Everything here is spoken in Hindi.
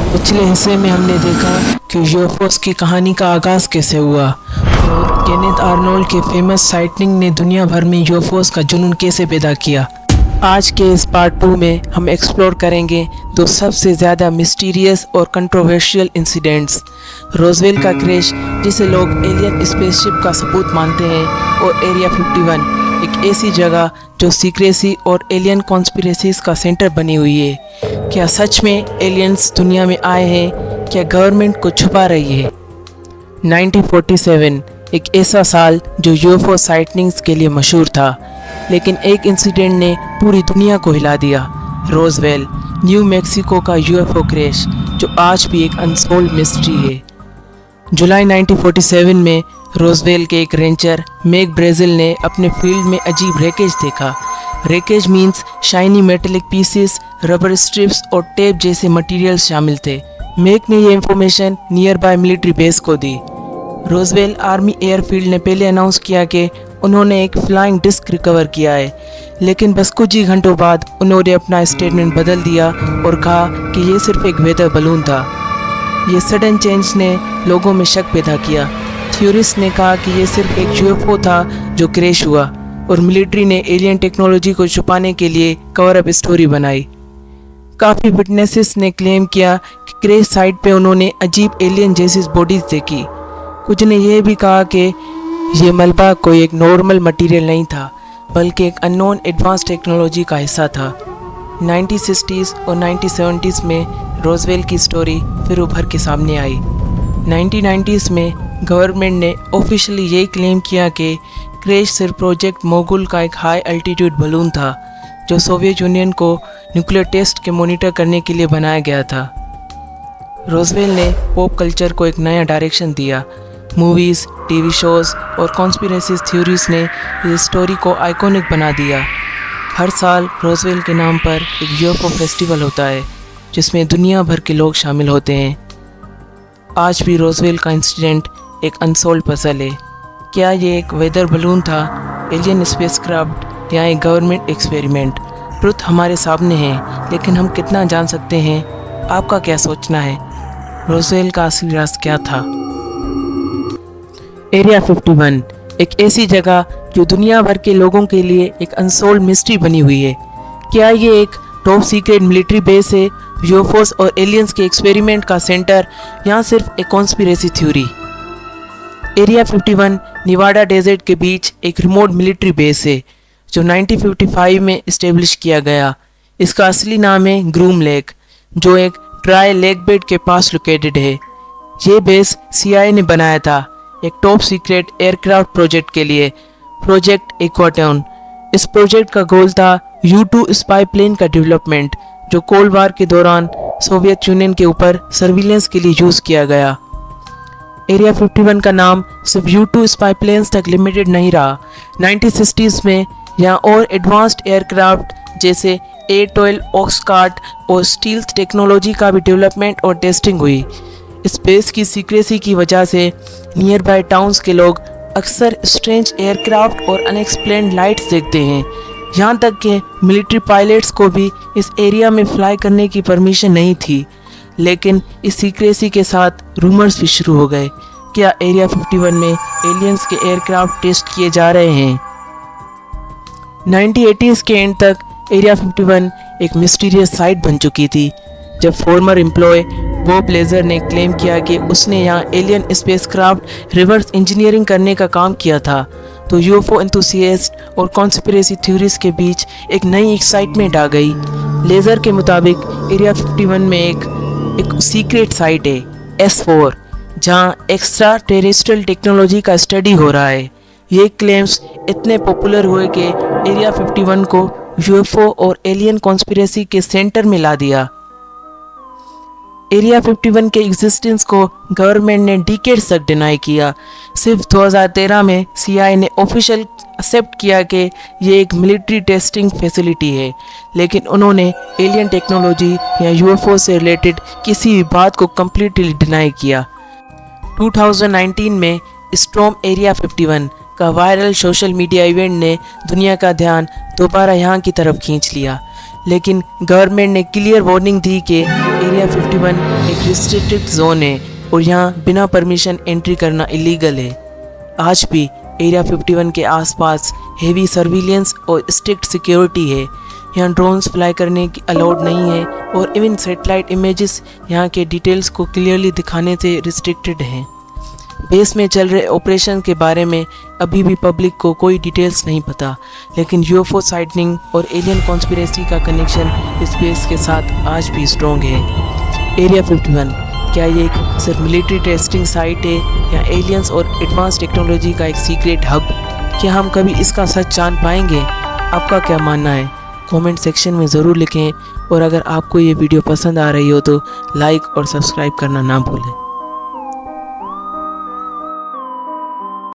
पिछले हिस्से में हमने देखा कि यूएफओस की कहानी का आगाज़ कैसे हुआ और केनेथ आर्नोल्ड के फेमस साइटनिंग ने दुनिया भर में यूएफओस का जुनून कैसे पैदा किया। आज के इस पार्ट 2 में हम एक्सप्लोर करेंगे दो सबसे ज़्यादा मिस्टीरियस और कंट्रोवर्शियल इंसिडेंट्स, रोजवेल का क्रैश जिसे लोग एलियन स्पेसशिप का सबूत मानते हैं, और एरिया 51, एक ऐसी जगह जो सीक्रेसी और एलियन कॉन्स्पिरेसीज का सेंटर बनी हुई है। क्या सच में एलियंस दुनिया में आए हैं? क्या गवर्नमेंट को छुपा रही है? 1947 एक ऐसा साल जो यूएफओ साइटनिंग्स के लिए मशहूर था, लेकिन एक इंसिडेंट ने पूरी दुनिया को हिला दिया। रोजवेल, न्यू मैक्सिको का यूएफओ क्रैश जो आज भी एक अनसॉल्व्ड मिस्ट्री है। जुलाई 1947 में रोजवेल के एक रेंचर मैक ब्रेजिल ने अपने फील्ड में अजीब रैकेज देखा। Wreckage means shiny metallic pieces, rubber strips और टेप जैसे मटेरियल शामिल थे। मैक ने यह information near by military base को दी। रोजवेल आर्मी एयरफील्ड ने पहले अनाउंस किया कि उन्होंने एक फ्लाइंग डिस्क रिकवर किया है, लेकिन बस कुछ ही घंटों बाद उन्होंने अपना स्टेटमेंट बदल दिया और कहा कि ये सिर्फ एक वेदर बलून था। ये सडन चेंज ने लोगों में शक पैदा किया। थ्योरिस्ट ने कहा कि ये सिर्फ एक यूएफओ था जो क्रैश हुआ, और मिलिट्री ने एलियन टेक्नोलॉजी को छुपाने के लिए कवर अप स्टोरी बनाई। काफ़ी विटनेसेस ने क्लेम किया कि क्रैश साइट पे उन्होंने अजीब एलियन जैसी बॉडीज देखी। कुछ ने यह भी कहा कि ये मलबा कोई एक नॉर्मल मटेरियल नहीं था, बल्कि एक अननोन एडवांस टेक्नोलॉजी का हिस्सा था। 1960s और 1970s में रोजवेल की स्टोरी फिर उभर के सामने आई। 1990s में गवर्नमेंट ने ऑफिशियली यही क्लेम किया कि क्रैश सिर्फ प्रोजेक्ट मोगुल का एक हाई अल्टीट्यूड बलून था, जो सोवियत यूनियन को न्यूक्लियर टेस्ट के मॉनिटर करने के लिए बनाया गया था। रोजवेल ने पॉप कल्चर को एक नया डायरेक्शन दिया। मूवीज़, टीवी शोज़ और कॉन्स्पिरेसी थ्योरीज ने इस स्टोरी को आइकॉनिक बना दिया। हर साल रोजवेल के नाम पर एक यूएफओ फेस्टिवल होता है, जिसमें दुनिया भर के लोग शामिल होते हैं। आज भी रोजवेल का इंसिडेंट एक अनसॉल्व्ड पजल है। क्या ये एक वेदर बलून था, एलियन स्पेसक्राफ्ट या एक गवर्नमेंट एक्सपेरिमेंट? ट्रुथ हमारे सामने है, लेकिन हम कितना जान सकते हैं? आपका क्या सोचना है? रोजवेल का असली राज क्या था? एरिया 51 एक ऐसी जगह जो दुनिया भर के लोगों के लिए एक अनसॉल्व्ड मिस्ट्री बनी हुई है। क्या ये एक टॉप सीक्रेट मिलिट्री बेस है, यूएफओस और एलियंस के एक्सपेरिमेंट का सेंटर, या सिर्फ एक कॉन्स्पिरेसी थ्योरी? एरिया 51 निवाडा डेजर्ट के बीच एक रिमोट मिलिट्री बेस है जो 1955 में इस्टेब्लिश किया गया। इसका असली नाम है ग्रूम लेक, जो एक ड्राई लेक बेड के पास लोकेटेड है। ये बेस सीआईए ने बनाया था एक टॉप सीक्रेट एयरक्राफ्ट प्रोजेक्ट के लिए, प्रोजेक्ट एक्वाटॉन। इस प्रोजेक्ट का गोल था U-2 स्पाई प्लेन का डेवलपमेंट, जो कोल्ड वार के दौरान सोवियत यूनियन के ऊपर सर्विलेंस के लिए यूज़ किया गया। एरिया 51 का नाम सिर्फ U-2 स्पाई प्लेन्स तक लिमिटेड नहीं रहा। 1960s में यहाँ और एडवांस्ड एयरक्राफ्ट जैसे A-12 ऑक्सकार्ट और स्टील्थ टेक्नोलॉजी का भी डेवलपमेंट और टेस्टिंग हुई। इस बेस की सीक्रेसी की वजह से नियर बाय टाउन्स के लोग अक्सर स्ट्रेंज एयरक्राफ्ट और अनएक्सप्लेन्ड लाइट्स देखते हैं। यहाँ तक कि मिलिट्री पायलट्स को भी इस एरिया में फ्लाई करने की परमिशन नहीं थी। लेकिन इस सीक्रेसी के साथ रूमर्स भी शुरू हो गए। क्या एरिया 51 में एलियंस के एयरक्राफ्ट टेस्ट किए जा रहे हैं? 1980s के एंड तक एरिया 51 एक मिस्टीरियस साइट बन चुकी थी। जब फॉर्मर एम्प्लॉय बॉब लेजर ने क्लेम किया कि उसने यहाँ एलियन स्पेसक्राफ्ट रिवर्स इंजीनियरिंग करने का काम किया था, तो यूएफओ एंथुसियास्ट और कॉन्स्पिरेसी थ्योरीज के बीच एक नई एक्साइटमेंट आ गई। लेजर के मुताबिक एरिया 51 में एक सीक्रेट साइट है S4, जहाँ एक्स्ट्रा टेरेस्ट्रियल टेक्नोलॉजी का स्टडी हो रहा है। ये क्लेम्स इतने पॉपुलर हुए कि एरिया 51 को यूएफओ और एलियन कॉन्स्पिरेसी के सेंटर में ला दिया। एरिया 51 के एग्जिस्टेंस को गवर्नमेंट ने डिकेड्स तक डिनाई किया। सिर्फ 2013 में सीआईए ने ऑफिशियल एक्सेप्ट किया कि ये एक मिलिट्री टेस्टिंग फैसिलिटी है, लेकिन उन्होंने एलियन टेक्नोलॉजी या यूएफओ से रिलेटेड किसी भी बात को कम्प्लीटली डिनाई किया। 2019 में स्टॉर्म एरिया 51 का वायरल सोशल मीडिया इवेंट ने दुनिया का ध्यान दोबारा यहाँ की तरफ खींच लिया। लेकिन गवर्नमेंट ने क्लियर वार्निंग दी कि एरिया 51 एक रिस्ट्रिक्टेड जोन है और यहाँ बिना परमिशन एंट्री करना इलीगल है। आज भी एरिया 51 के आसपास हेवी सर्विलेंस और स्ट्रिक्ट सिक्योरिटी है। यहाँ ड्रोन्स फ्लाई करने की अलाउड नहीं है और इवन सैटेलाइट इमेजेस यहाँ के डिटेल्स को क्लियरली दिखाने से रिस्ट्रिक्टेड हैं। बेस में चल रहे ऑपरेशन के बारे में अभी भी पब्लिक को कोई डिटेल्स नहीं पता, लेकिन यूएफओ साइटनिंग और एलियन कॉन्स्पिरेसी का कनेक्शन स्पेस के साथ आज भी स्ट्रॉन्ग है। एरिया 51 क्या ये एक सिर्फ मिलिट्री टेस्टिंग साइट है या एलियंस और एडवांस टेक्नोलॉजी का एक सीक्रेट हब? क्या हम कभी इसका सच जान पाएंगे? आपका क्या मानना है? कमेंट सेक्शन में ज़रूर लिखें और अगर आपको ये वीडियो पसंद आ रही हो तो लाइक और सब्सक्राइब करना ना भूलें।